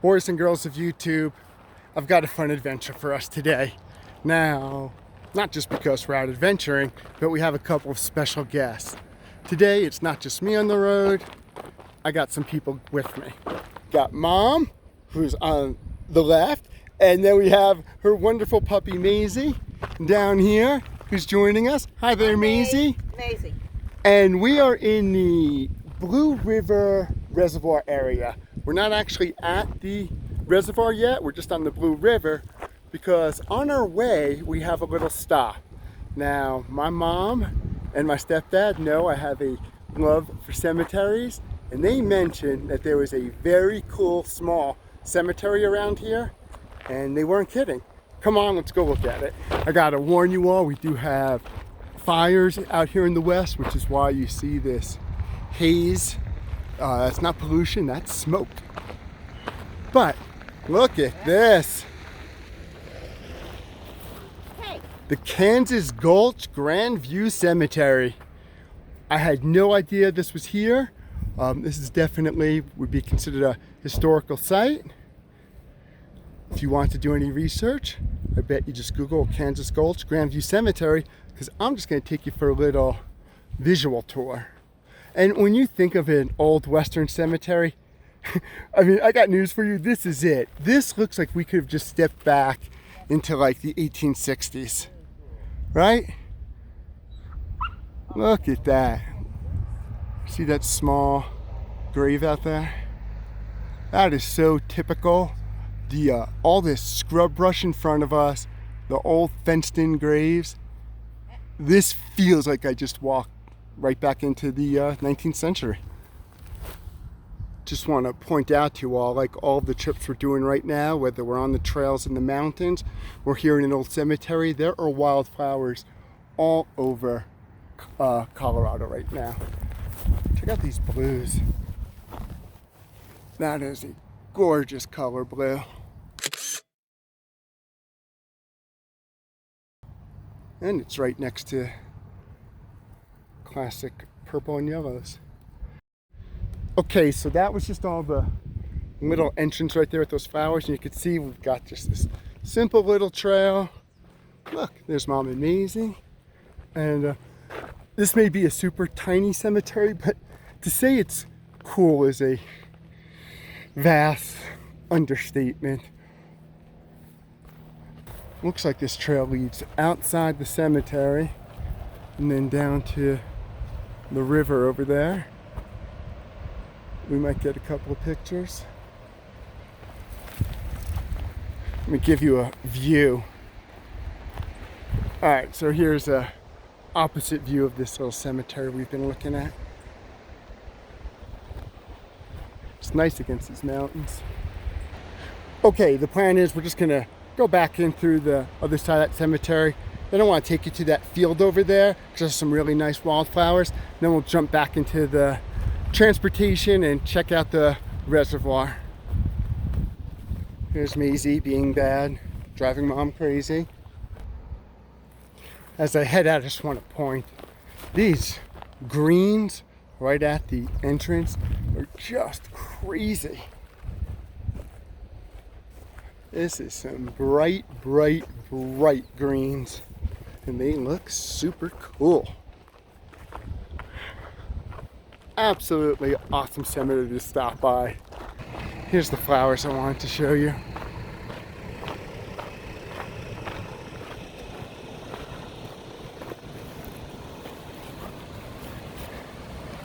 Boys and girls of YouTube, I've got a fun adventure for us today. Now, not just because we're out adventuring, but we have a couple of special guests. Today, it's not just me on the road. I got some people with me. Got Mom, who's on the left, and then we have her wonderful puppy Maisie down here, who's joining us. Hi there, Maisie. Maisie. And we are in the River Reservoir area. We're not actually at the reservoir yet. We're just on the Blue River because on our way we have a little stop. Now, my mom and my stepdad know I have a love for cemeteries, and they mentioned that there was a very cool small cemetery around here, and they weren't kidding. Come on, let's go look at it. I gotta warn you all, we do have fires out here in the west, which is why you see this haze. That's not pollution, that's smoke. But look at this. Hey. The Kansas Gulch Grand View Cemetery. I had no idea this was here. This is definitely would be considered a historical site. If you want to do any research, I bet you just Google Kansas Gulch Grand View Cemetery, because I'm just going to take you for a little visual tour. And when you think of an old Western cemetery, I mean, I got news for you. This is it. This looks like we could have just stepped back into like the 1860s, right? Look at that. See that small grave out there? That is so typical. The all this scrub brush in front of us, the old fenced-in graves. This feels like I just walked right back into the 19th century. Just want to point out to you all, like all the trips we're doing right now, whether we're on the trails in the mountains, we're here in an old cemetery, there are wildflowers all over Colorado right now. Check out these blues. That is a gorgeous color blue. And it's right next to classic purple and yellows. Okay, so that was just all the little entrance right there with those flowers, and you can see we've got just this simple little trail. Look, there's Mom and Maisie. And this may be a super tiny cemetery, but to say it's cool is a vast understatement. Looks like this trail leads outside the cemetery and then down to the river over there. We might get a couple of pictures. Let me give you a view. All right, so here's a opposite view of this little cemetery we've been looking at. It's nice against these mountains. Okay, the plan is we're just gonna go back in through the other side of that cemetery. Then I want to take you to that field over there, because there's some really nice wildflowers. Then we'll jump back into the transportation and check out the reservoir. Here's Maisie being bad, driving Mom crazy. As I head out, I just want to point, these greens right at the entrance are just crazy. This is some bright, bright, bright greens, and they look super cool. Absolutely awesome cemetery to stop by. Here's the flowers I wanted to show you.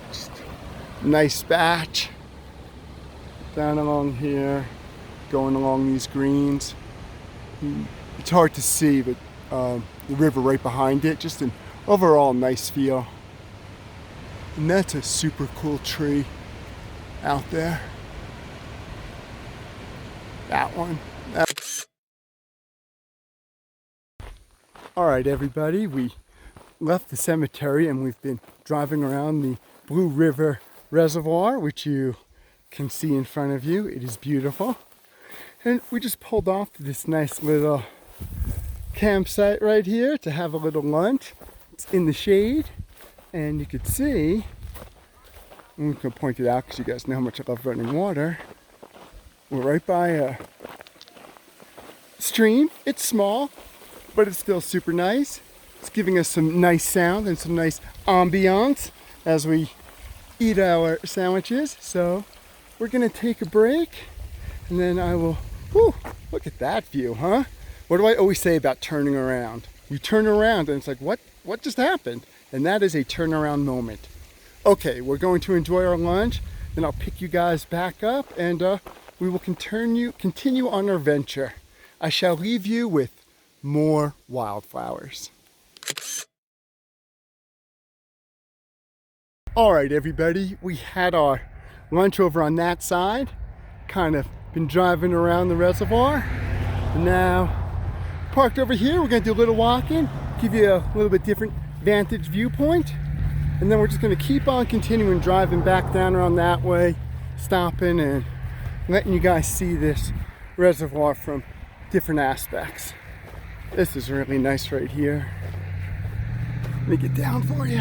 Just nice batch down along here, going along these greens. It's hard to see, but the river right behind it, just an overall nice feel. And that's a super cool tree out there. That one. All right, everybody, we left the cemetery and we've been driving around the Blue River Reservoir, which you can see in front of you. It is beautiful. And we just pulled off to this nice little campsite right here to have a little lunch. It's in the shade. And you could see, I'm going to point it out because you guys know how much I love running water. We're right by a stream. It's small, but it's still super nice. It's giving us some nice sound and some nice ambiance as we eat our sandwiches. So we're gonna take a break and then I will, whew, look at that view, huh? What do I always say about turning around? You turn around and it's like, what just happened? And that is a turnaround moment. Okay, we're going to enjoy our lunch, then I'll pick you guys back up and we will continue on our venture. I shall leave you with more wildflowers. All right, everybody, we had our lunch over on that side, kind of been driving around the reservoir. And now, parked over here, we're gonna do a little walking, give you a little bit different vantage viewpoint. And then we're just gonna keep on continuing driving back down around that way, stopping and letting you guys see this reservoir from different aspects. This is really nice right here. Let me get down for you.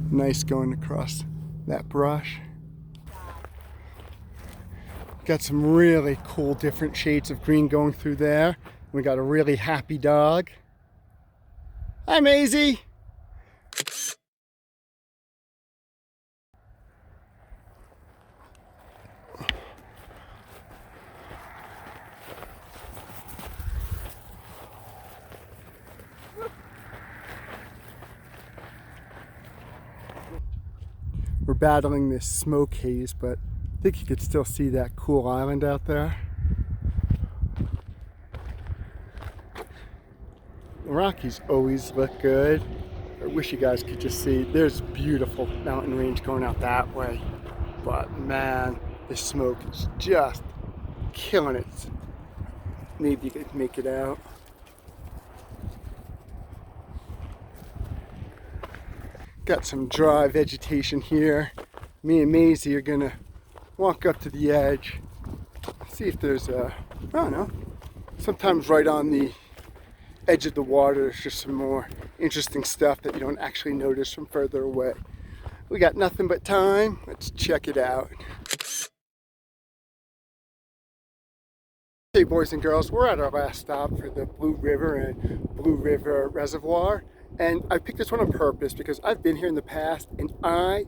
Nice going across that brush. Got some really cool different shades of green going through there. We got a really happy dog. Hi, Maisie. We're battling this smoke haze, but I think you could still see that cool island out there. The Rockies always look good. I wish you guys could just see, there's beautiful mountain range going out that way. But man, the smoke is just killing it. Maybe you could make it out. Got some dry vegetation here. Me and Maisie are gonna walk up to the edge, see if there's I don't know, sometimes right on the edge of the water there's just some more interesting stuff that you don't actually notice from further away. We got nothing but time. Let's check it out. Hey boys and girls, we're at our last stop for the Blue River and Blue River Reservoir. And I picked this one on purpose because I've been here in the past and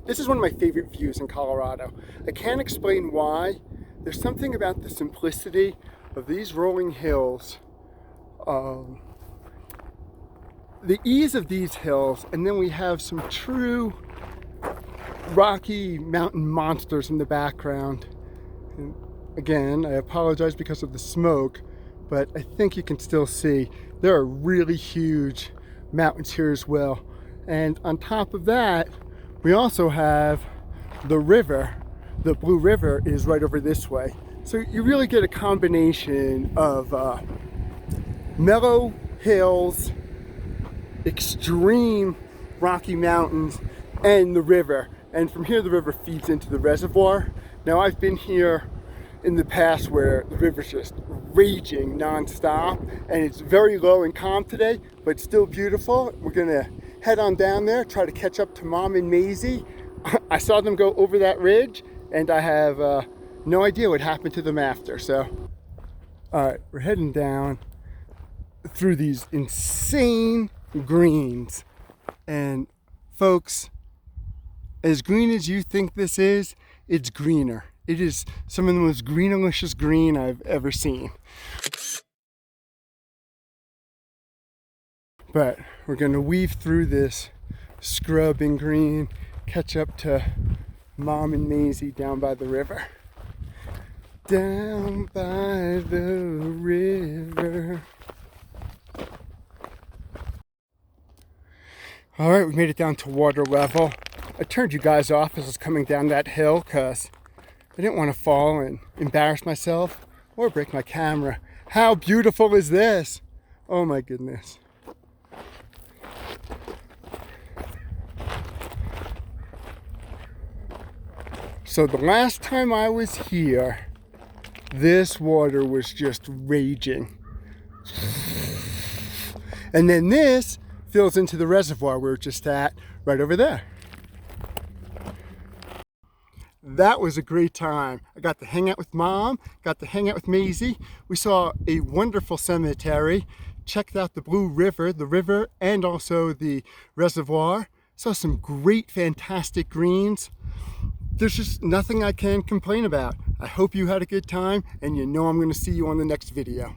this is one of my favorite views in Colorado. I can't explain why. There's something about the simplicity of these rolling hills, the ease of these hills, and then we have some true Rocky Mountain monsters in the background. And again, I apologize because of the smoke, but I think you can still see there are really huge mountains here as well. And on top of that, we also have the river. The Blue River is right over this way. So you really get a combination of mellow hills, extreme Rocky Mountains, and the river. And from here the river feeds into the reservoir. Now I've been here in the past where the river's just raging non-stop and it's very low and calm today, but still beautiful. We're gonna head on down there, try to catch up to Mom and Maisie. I saw them go over that ridge and I have no idea what happened to them after. So, all right, we're heading down through these insane greens. And folks, as green as you think this is, it's greener. It is some of the most greenalicious green I've ever seen. But we're gonna weave through this scrub and green, catch up to Mom and Maisie down by the river. Down by the river. All right, we made it down to water level. I turned you guys off as I was coming down that hill because I didn't want to fall and embarrass myself or break my camera. How beautiful is this? Oh my goodness. So the last time I was here, this water was just raging. And then this fills into the reservoir we were just at right over there. that was a great time. I got to hang out with Mom, got to hang out with Maisie. We saw a wonderful cemetery, checked out the Blue River, and also the reservoir. Saw some great, fantastic greens. There's just nothing I can complain about. I hope you had a good time, and you know I'm going to see you on the next video.